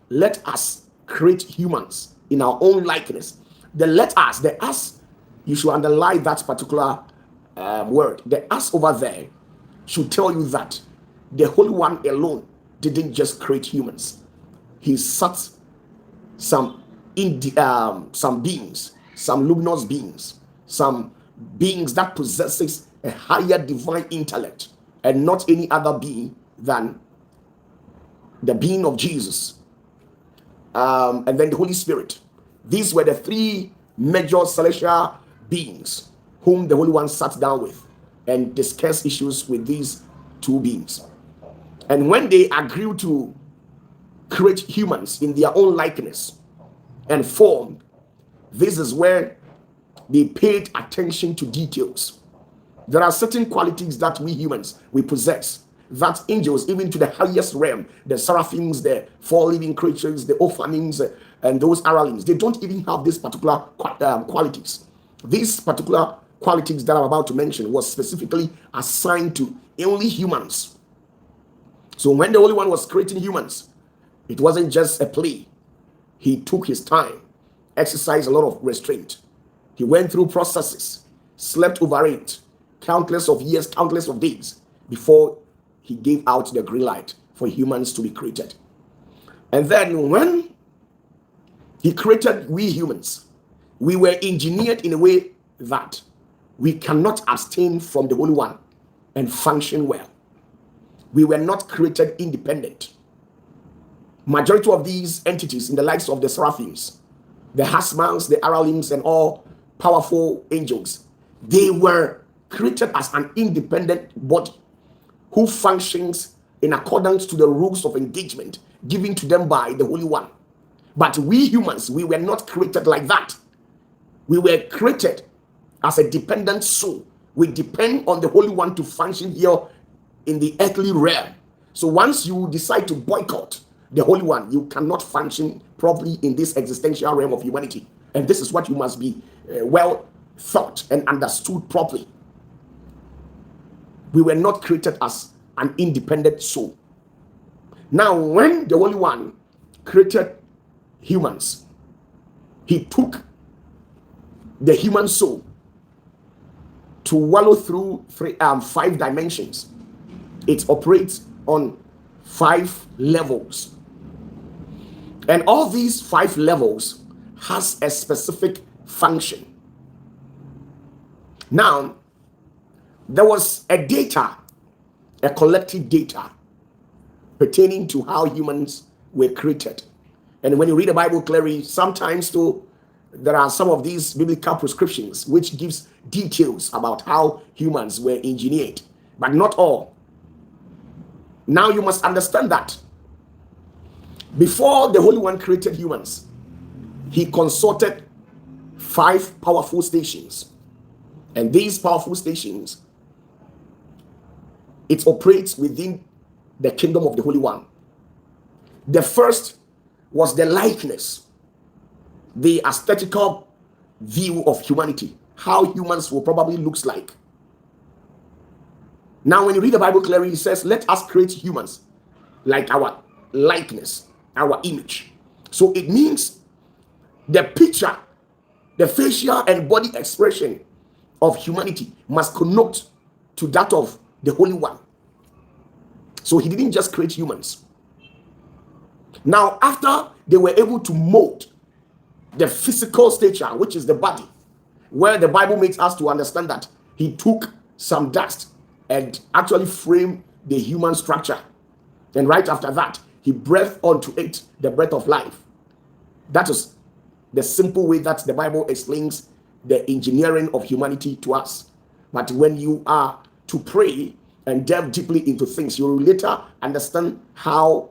let us create humans in our own likeness. The us, you should underline that particular word. The us over there should tell you that the Holy One alone didn't just create humans. He set some beings, some luminous beings, some beings that possesses a higher divine intellect, and not any other being than the being of Jesus, and then the Holy Spirit. These were the three major celestial beings whom the Holy One sat down with and discussed issues with these two beings. And when they agreed to create humans in their own likeness and form, this is where they paid attention to details. There are certain qualities that we humans, we possess, that angels, even to the highest realm, the seraphims, the four living creatures, the ophanims, and those aralings, they don't even have these particular qualities. These particular qualities that I'm about to mention was specifically assigned to only humans. So when the Holy One was creating humans, it wasn't just a play. He took his time, exercised a lot of restraint. He went through processes, slept over it, countless of years, countless of days, before he gave out the green light for humans to be created. And then when he created we humans, we were engineered in a way that we cannot abstain from the Holy One and function well. We were not created independent. Majority of these entities in the likes of the seraphims, the hasmans, the aralings, and all powerful angels, they were created as an independent body who functions in accordance to the rules of engagement given to them by the Holy One. But we humans, we were not created like that. We were created as a dependent soul. We depend on the Holy One to function here in the earthly realm. So once you decide to boycott the Holy One, you cannot function properly in this existential realm of humanity. And this is what you must be well thought and understood properly. We were not created as an independent soul. Now, when the Holy One created humans, he took the human soul to wallow through 5 dimensions. It operates on 5 levels. And all these 5 levels has a specific function. Now, there was a collective data pertaining to how humans were created. And when you read the Bible clearly, sometimes too, there are some of these biblical prescriptions which gives details about how humans were engineered, but not all. Now you must understand that before the Holy One created humans, he consulted 5 powerful stations. And these powerful stations, it operates within the kingdom of the Holy One. The first was the likeness, the aesthetical view of humanity, how humans will probably looks like. Now, when you read the Bible clearly, it says, let us create humans like our likeness, our image. So it means the picture, the facial and body expression of humanity must connote to that of the Holy One. So he didn't just create humans. Now, after they were able to mold the physical stature, which is the body, where the Bible makes us to understand that he took some dust and actually framed the human structure. And right after that, he breathed onto it the breath of life. That is the simple way that the Bible explains the engineering of humanity to us. But when you are to pray and delve deeply into things, you will later understand how